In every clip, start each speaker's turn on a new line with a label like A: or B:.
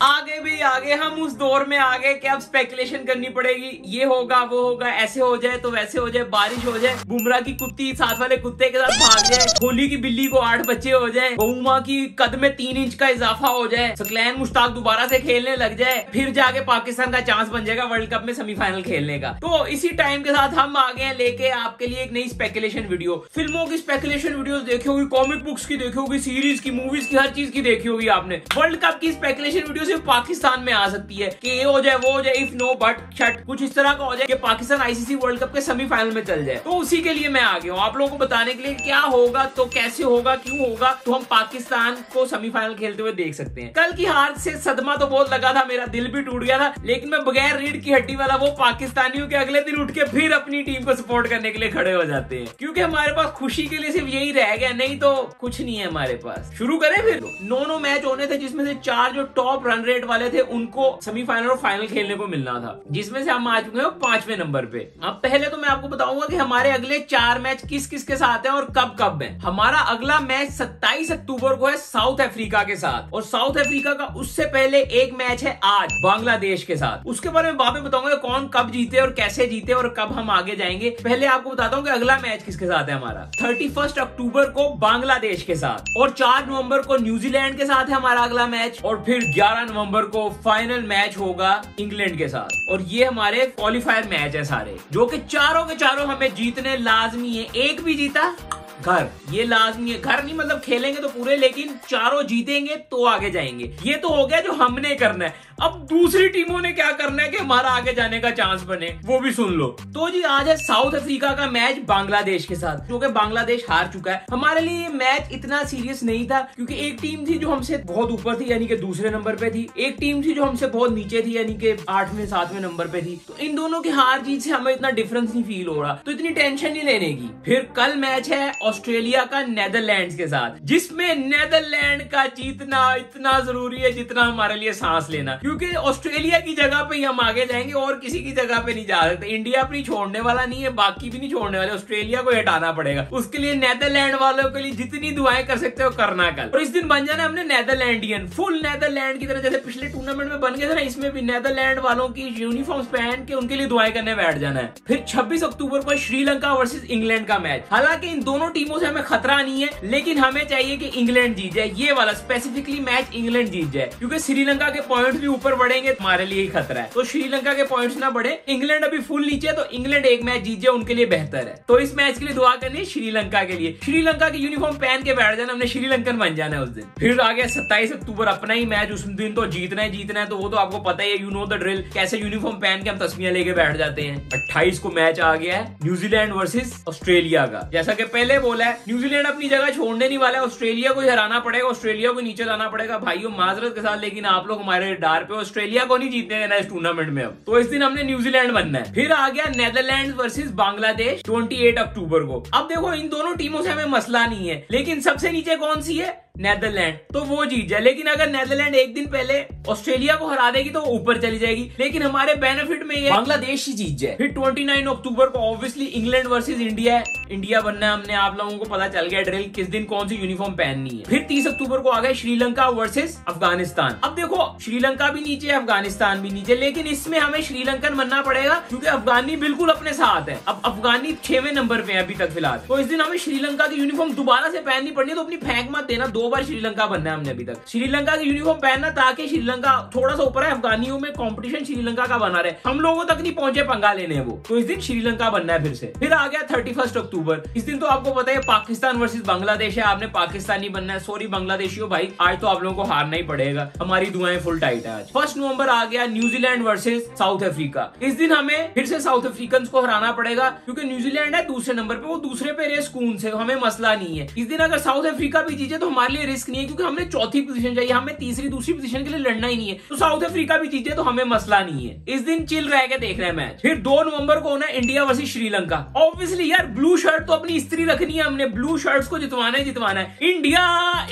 A: आगे भी आगे हम उस दौर में आ गए कि अब स्पेकुलेशन करनी पड़ेगी, ये होगा वो होगा, ऐसे हो जाए तो वैसे हो जाए, बारिश हो जाए, बुमराह की कुत्ती साथ वाले कुत्ते के साथ भाग जाए, कोहली की बिल्ली को 8 बच्चे हो जाए, बहुमा की कद में 3 इंच का इजाफा हो जाए, सकलैन मुश्ताक दोबारा से खेलने लग जाए, फिर जाके पाकिस्तान का चांस बन जाएगा वर्ल्ड कप में सेमीफाइनल खेलने का। तो इसी टाइम के साथ हम आ गए लेके आपके लिए एक नई स्पेकुलेशन वीडियो। फिल्मों की स्पेकुलेशन वीडियोस देखी होगी, कॉमिक बुक्स की देखी होगी, सीरीज की, मूवीज की, हर चीज की देखी होगी आपने। वर्ल्ड कप की स्पेकुलेशन वीडियो सिर्फ पाकिस्तान में आ सकती है कि ये हो जाए वो हो जाए, इफ नो बट शट, कुछ इस तरह का हो जाए कि पाकिस्तान आईसीसी वर्ल्ड कप के सेमीफाइनल में चल जाए। तो उसी के लिए मैं आ गया हूँ आप लोगों को बताने के लिए क्या होगा, तो कैसे होगा, क्यों होगा, तो हम पाकिस्तान को सेमीफाइनल खेलते हुए देख सकते हैं। कल की हार से सदमा तो बहुत लगा था, मेरा दिल भी टूट गया था, लेकिन मैं बगैर रीढ़ की हड्डी वाला वो पाकिस्तानी हूँ कि अगले दिन उठ के फिर अपनी टीम को सपोर्ट करने के लिए खड़े हो जाते हैं, क्योंकि हमारे पास खुशी के लिए सिर्फ यही रह गया, नहीं तो कुछ नहीं है हमारे पास। शुरू करें फिर। 9 मैच होने थे, जिसमें से 4 जो टॉप रन रेट वाले थे उनको सेमीफाइनल और फाइनल खेलने को मिलना था, जिसमें से हम आ चुके हैं 5वें नंबर पे। अब पहले तो मैं आपको बताऊंगा कि हमारे अगले 4 मैच किस किस के साथ हैं और कब कब हैं। हमारा अगला मैच 27 अक्टूबर को है साउथ अफ्रीका के साथ, और साउथ अफ्रीका का उससे पहले एक मैच है आज बांग्लादेश के साथ। उसके बारे में बाद में बताऊंगा कौन कब जीते और कैसे जीते और कब हम आगे जाएंगे। पहले आपको बताता हूँ कि अगला मैच किसके साथ है हमारा। 31 अक्टूबर को बांग्लादेश के साथ, और 4 नवंबर को न्यूजीलैंड के साथ है हमारा अगला मैच, और फिर 11 नवंबर को फाइनल मैच होगा इंग्लैंड के साथ। और ये हमारे क्वालिफायर मैच है सारे, जो कि चारों के चारों हमें जीतने लाजमी है। एक भी जीता घर, ये लाजमी है। घर नहीं मतलब खेलेंगे तो पूरे, लेकिन चारों जीतेंगे तो आगे जाएंगे। ये तो हो गया जो हमने करना है। अब दूसरी टीमों ने क्या करना है कि हमारा आगे जाने का चांस बने, वो भी सुन लो। तो जी आज है साउथ अफ्रीका का मैच बांग्लादेश के साथ, जो कि बांग्लादेश हार चुका है। हमारे लिए ये मैच इतना सीरियस नहीं था, क्योंकि एक टीम थी जो हमसे बहुत ऊपर थी, यानी कि दूसरे नंबर पे थी, एक टीम थी जो हमसे बहुत नीचे थी, यानी कि 8वें 7वें नंबर पे थी। तो इन दोनों की हार जीत से हमें इतना डिफरेंस नहीं फील हो रहा, तो इतनी टेंशन नहीं लेने की। फिर कल मैच है ऑस्ट्रेलिया का नेदरलैंड्स के साथ, जिसमें नेदरलैंड का जीतना इतना जरूरी है जितना हमारे लिए सांस लेना, क्योंकि ऑस्ट्रेलिया की जगह पे ही हम आगे जाएंगे और किसी की जगह पे नहीं जा सकते। इंडिया अपनी छोड़ने वाला नहीं है, बाकी भी नहीं छोड़ने वाले, ऑस्ट्रेलिया को हटाना पड़ेगा। उसके लिए नेदरलैंड वालों के लिए जितनी दुआएं कर सकते हो करना कल, और इस दिन बन जाना हमने नेदरलैंडियन, फुल नेदरलैंड की तरह, जैसे पिछले टूर्नामेंट में बन गए थे ना, इसमें भी नेदरलैंड वालों की यूनिफॉर्म पहन के उनके लिए दुआएं करने बैठ जाना है। फिर 26 अक्टूबर को श्रीलंका वर्सेस इंग्लैंड का मैच। हालांकि इन दोनों टीमों से हमें खतरा नहीं है, लेकिन हमें चाहिए कि इंग्लैंड जीत जाए, ये वाला स्पेसिफिकली मैच इंग्लैंड जीत जाए, क्योंकि श्रीलंका के पॉइंट्स भी ऊपर बढ़ेंगे, हमारे लिए ही खतरा है। तो श्रीलंका के पॉइंट्स ना बढ़े, इंग्लैंड अभी फुल नीचे, तो इंग्लैंड एक मैच जीत जाए उनके लिए बेहतर है। तो इस मैच के लिए दुआ करनी है श्रीलंका के लिए। श्रीलंका की यूनिफॉर्म पहन के बैठ जाना, हमने श्रीलंकन बन जाना है उस दिन। फिर आ गया 27 अक्टूबर अपना ही मैच, उस दिन तो जीतना है, तो वो तो आपको पता ही है, यू नो द ड्रिल, कैसे यूनिफॉर्म पहन के हम तस्वीरें लेके बैठ जाते हैं। 28 को मैच आ गया है न्यूजीलैंड वर्सेस ऑस्ट्रेलिया का। जैसा कि पहले बोला है, न्यूजीलैंड अपनी जगह छोड़ने नहीं वाला है, ऑस्ट्रेलिया को हराना पड़ेगा, ऑस्ट्रेलिया को नीचे लाना पड़ेगा। भाइयों माजरत के साथ, लेकिन आप लोग हमारे डार पे, ऑस्ट्रेलिया को नहीं जीतने देना इस टूर्नामेंट में। अब तो इस दिन हमने न्यूजीलैंड बनना है। फिर आ गया नेदरलैंड वर्सेस बांग्लादेश 28 अक्टूबर को। अब देखो इन दोनों टीमों से हमें मसला नहीं है, लेकिन सबसे नीचे कौन सी है, नेदरलैंड, तो वो जीत जाए। लेकिन अगर नेदरलैंड एक दिन पहले ऑस्ट्रेलिया को हरा देगी तो ऊपर चली जाएगी, लेकिन हमारे बेनिफिट में ये बांग्लादेश ही जीत जाए। फिर 29 अक्टूबर को ऑब्वियसली इंग्लैंड वर्सेस इंडिया है, इंडिया बनना है हमने, आप लोगों को पता चल गया ड्रिल किस दिन कौन सी यूनिफॉर्म पहननी है। फिर 30 अक्टूबर को आ गए श्रीलंका वर्सेस अफगानिस्तान। अब देखो श्रीलंका भी नीचे है, अफगानिस्तान भी नीचे, लेकिन इसमें हमें श्रीलंकन बनना पड़ेगा, क्योंकि अफगानी बिल्कुल अपने साथ है। अब अफगानी 6वें नंबर पे है अभी तक फिलहाल, तो इस दिन हमें श्रीलंका की यूनिफॉर्म दोबारा से पहननी पड़नी है। तो अपनी फेंक मत देना, 2 बार श्रीलंका बनना है हमने अभी तक। श्रीलंका की यूनिफॉर्म पहनना ताकि श्रीलंका थोड़ा सा ऊपर है, अफगानियों में कंपटीशन श्रीलंका का बना रहे, हम लोगों तक नहीं पहुंचे पंगा लेने वो। तो इस दिन श्रीलंका बनना है फिर से। फिर आ गया 31 अक्टूबर। इस दिन तो आपको पता है पाकिस्तान वर्सेस बांग्लादेश है, आपने पाकिस्तानी बनना है। सॉरी बांग्लादेशियों भाई, आज तो आप लोगों को हारना ही पड़ेगा, हमारी दुआएं फुल टाइट है आज। 1 नवंबर आ गया न्यूजीलैंड वर्सेस साउथ अफ्रीका। इस दिन हमें फिर से साउथ अफ्रीकन को हराना पड़ेगा, क्योंकि न्यूजीलैंड है दूसरे नंबर पे, वो दूसरे पे रेस कून से, हमें मसला नहीं है। इस दिन अगर साउथ अफ्रीका भी जीते तो हमारे लिए रिस्क नहीं है, क्योंकि हमने चौथी पोजीशन चाहिए, हमें तीसरी दूसरी पोजीशन के लिए लड़ना ही नहीं है। तो साउथ अफ्रीका भी जीते तो हमें मसला नहीं है। इस दिन चिल रह के देख रहे हैं मैच। फिर 2 नवंबर को होना है इंडिया वर्सेस श्रीलंका। ऑब्वियसली यार ब्लू शर्ट तो अपनी इस्त्री रखनी है, हमने ब्लू शर्ट्स को जितवाना है। इंडिया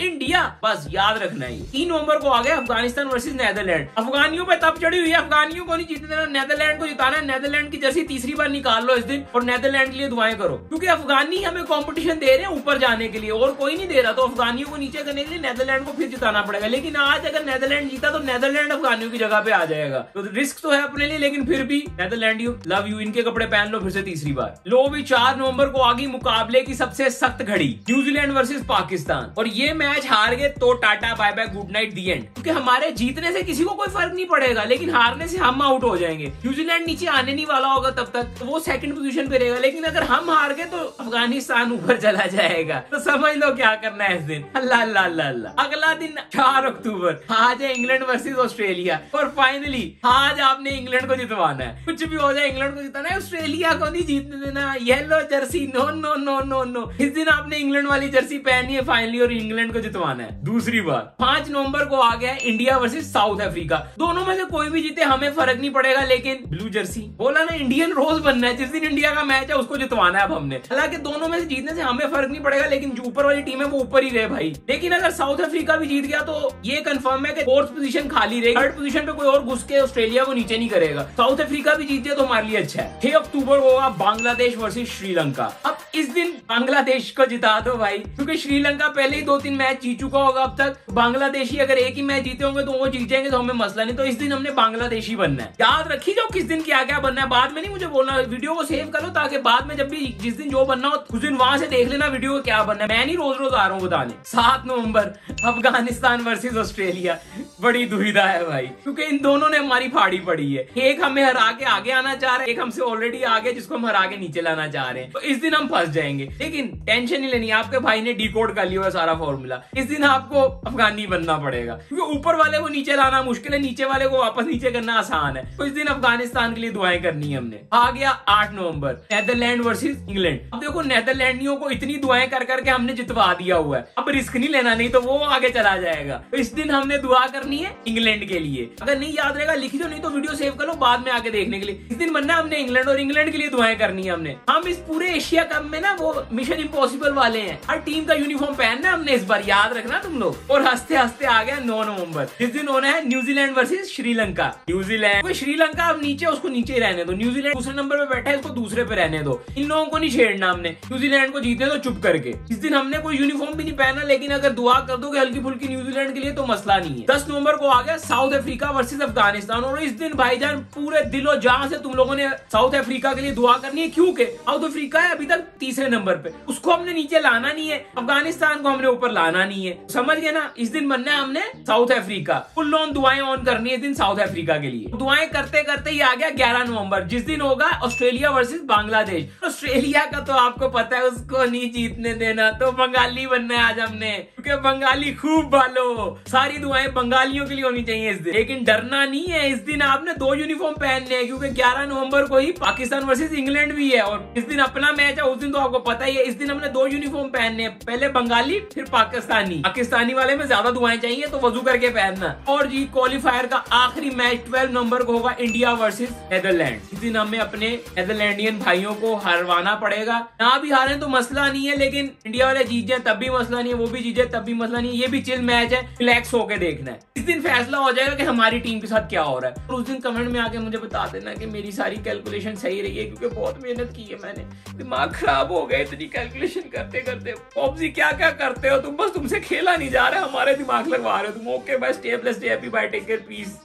A: इंडिया बस याद रखना है। 3 नवंबर को आ गया अफगानिस्तान वर्सेस नेदरलैंड। अफगानियों पे तब चढ़ी हुई है, अफगानियों को नहीं जीतने देना, नेदरलैंड को जिताना है। नेदरलैंड की जर्सी तीसरी बार निकाल लो इस दिन और नेदरलैंड के लिए दुआएं करो, क्योंकि अफगानी हमें कंपटीशन दे रहे हैं ऊपर जाने के लिए, और कोई नहीं दे रहा, तो अफगानियों को नहीं नीचे करने के लिए नीदरलैंड को फिर जिताना पड़ेगा। लेकिन आज अगर नीदरलैंड जीता तो नीदरलैंड अफगानियों की जगह पे आ जाएगा। तो रिस्क तो है अपने लिए, लेकिन फिर भी नीदरलैंड यू लव यू, इनके कपड़े पहन लो फिर से तीसरी बार। लो भी 4 नवंबर को आगी मुकाबले की सबसे सख्त घड़ी, न्यूजीलैंड वर्सेस पाकिस्तान। और ये मैच हार गए तो tata bye bye good night the end, क्योंकि हमारे जीतने से किसी को कोई फर्क नहीं पड़ेगा, लेकिन हारने से हम आउट हो जाएंगे। न्यूजीलैंड नीचे आने नहीं वाला होगा तब तक, तो वो सेकंड पोजीशन पे रहेगा। लेकिन अगर हम हार गए तो अफगानिस्तान ऊपर चला जाएगा। तो समझ लो क्या करना है इस दिन। अल्लाह अल्लाह अल्लाह अल्लाह। अगला दिन 4 अक्टूबर, आज है इंग्लैंड वर्सेस ऑस्ट्रेलिया। और फाइनली आज आपने इंग्लैंड को जितवाना है, कुछ भी हो जाए इंग्लैंड को जिताना है, ऑस्ट्रेलिया को नहीं जीतने देना। Yellow jersey no no no no no, इस दिन आपने इंग्लैंड वाली जर्सी पहनी है फाइनली और इंग्लैंड को जितवाना है। दूसरी बात 5 नवंबर को आ गया इंडिया वर्सेस साउथ अफ्रीका। दोनों में से कोई भी जीते हमें फर्क नहीं पड़ेगा, लेकिन ब्लू जर्सी बोला ना, इंडियन रोज बनना है। जिस दिन इंडिया का मैच है उसको जितवाना है अब हमने। हालांकि दोनों में से जीतने से हमें फर्क नहीं पड़ेगा, लेकिन जो ऊपर वाली टीम है वो ऊपर ही रहे भाई। लेकिन अगर साउथ अफ्रीका भी जीत गया तो ये कंफर्म है कि 4th पोजीशन खाली रहेगी, 3rd पोजीशन पे कोई और घुस के ऑस्ट्रेलिया को नीचे नहीं करेगा। साउथ अफ्रीका भी जीत जाए तो हमारे लिए अच्छा है। 6 अक्टूबर को होगा बांग्लादेश वर्सेस श्रीलंका। अब इस दिन बांग्लादेश को जिता दो भाई, क्योंकि श्रीलंका पहले ही 2-3 मैच जीत चुका होगा अब तक। बांग्लादेशी अगर एक ही मैच जीते होंगे तो वो जीत जाएंगे, तो हमें मसला नहीं। तो इस दिन हमने बांग्लादेशी बनना है। याद रखी जाओ किस दिन क्या क्या बनना है, बाद में नहीं मुझे बोलना। वीडियो को सेव करो ताकि बाद में जब भी जिस दिन जो बनना हो उस दिन वहां से देख लेना वीडियो को क्या बनना है। मैं नहीं रोज रोज आ रहा हूँ बताने। 7 नवंबर अफगानिस्तान वर्सेस ऑस्ट्रेलिया। बड़ी दुविधा है भाई, क्योंकि इन दोनों ने हमारी फाड़ी पड़ी है। एक हमें हरा के आगे आना चाह रहा है, एक हमसे ऑलरेडी आगे जिसको हम हरा के नीचे लाना चाह रहे हैं। तो इस दिन हम फंस जाएंगे, लेकिन टेंशन नहीं लेनी। आपके भाई ने डिकोड कर लिया है सारा फॉर्मूला। इस दिन आपको अफगानी बनना पड़ेगा, क्योंकि ऊपर वाले को नीचे लाना मुश्किल है, नीचे वाले को वापस नीचे करना आसान है। तो इस दिन अफगानिस्तान के लिए दुआएं करनी है हमने। आ गया 8 नवंबर नीदरलैंड वर्सेस इंग्लैंड। अब देखो नीदरलैंडियों को इतनी दुआएं कर करके हमने जितवा दिया हुआ है, अब रिस्क नहीं लेना, नहीं तो वो आगे चला जाएगा। तो इस दिन हमने दुआ करनी है इंग्लैंड के लिए। अगर नहीं याद रहेगा लिख दो, नहीं तो वीडियो सेव कर लो बाद में आगे देखने के लिए। इस दिन बनना हमने इंग्लैंड, और इंग्लैंड के लिए दुआएं करनी है हमने। हम इस पूरे एशिया कप में ना वो मिशन इम्पॉसिबल वाले हैं, हर टीम का यूनिफॉर्म पहनना है हमने इस बार, याद रखना तुम लोग। और हंसते हंसते आ गया 9 नवंबर, जिस दिन होना है New Zealand versus Sri Lanka. New Zealand Sri Lanka अब नीचे, उसको नीचे ही रहने दो। न्यूजीलैंड दूसरे नंबर पे बैठा है, इसको दूसरे पे रहने दो। इन लोगों को नहीं छेड़ना हमने, न्यूजीलैंड को जीतने दो चुप करके। इस दिन हमने कोई यूनिफॉर्म भी नहीं पहना, लेकिन अगर दुआ कर दोगे हल्की फुल्की न्यूजीलैंड के लिए तो मसला नहीं है। 10 नवंबर को आ गया साउथ अफ्रीका वर्सेस अफगानिस्तान। और इस दिन भाईजान पूरे दिलो जान से तुम लोगों ने साउथ अफ्रीका के लिए दुआ करनी है, क्योंकि साउथ अफ्रीका है अभी तक तीसरे नंबर पे, उसको हमने नीचे लाना नहीं है, अफगानिस्तान को हमने ऊपर लाना नहीं है। समझ गए ना? इस दिन बनना है हमने साउथ अफ्रीका। फुल ऑन दुआएं ऑन करनी है इस दिन साउथ अफ्रीका के लिए। दुआएं करते करते ही आ गया 11 नवंबर, जिस दिन होगा ऑस्ट्रेलिया वर्सेस बांग्लादेश। ऑस्ट्रेलिया का तो आपको पता है उसको नहीं जीतने देना, तो बंगाली बनना है आज हमने, क्योंकि बंगाली खूब बालो। सारी दुआएं बंगालियों के लिए होनी चाहिए इस दिन। लेकिन डरना नहीं है, इस दिन आपने 2 यूनिफॉर्म पहनने हैं, क्योंकि 11 नवंबर को ही पाकिस्तान वर्सेस इंग्लैंड भी है, और इस दिन अपना मैच है। उस दिन तो आपको पता ही है, इस दिन हमने 2 यूनिफॉर्म पहनने हैं, पहले बंगाली फिर पाकिस्तानी। पाकिस्तानी वाले में ज्यादा दुआएं चाहिए तो वजू करके पहनना। और जी क्वालिफायर का आखिरी मैच 12 नवंबर को होगा इंडिया वर्सेस नेदरलैंड। इस दिन हमें अपने नेदरलैंडियन भाइयों को हरवाना पड़ेगा। ना भी हारे तो मसला नहीं है, लेकिन इंडिया वाले जीत जाए तब भी मसला नहीं है, वो भी जीत जाए तब भी मसला नहीं है। ये भी चिल मैच है, रिलैक्स होकर देखना है। इस दिन फैसला हो जाएगा कि हमारी टीम के साथ क्या हो रहा है। और उस दिन कमेंट में आके मुझे बता देना कि मेरी सारी कैलकुलेशन सही रही है, क्योंकि बहुत मेहनत की है मैंने, दिमाग खराब हो गया इतनी कैलकुलेशन करते करते। ऑब्जी क्या क्या करते हो तुम, बस तुमसे खेला नहीं जा रहा है, हमारे दिमाग लगवा रहे हो तुम। Okay bye, stay blessed, happy bye, take care, piece.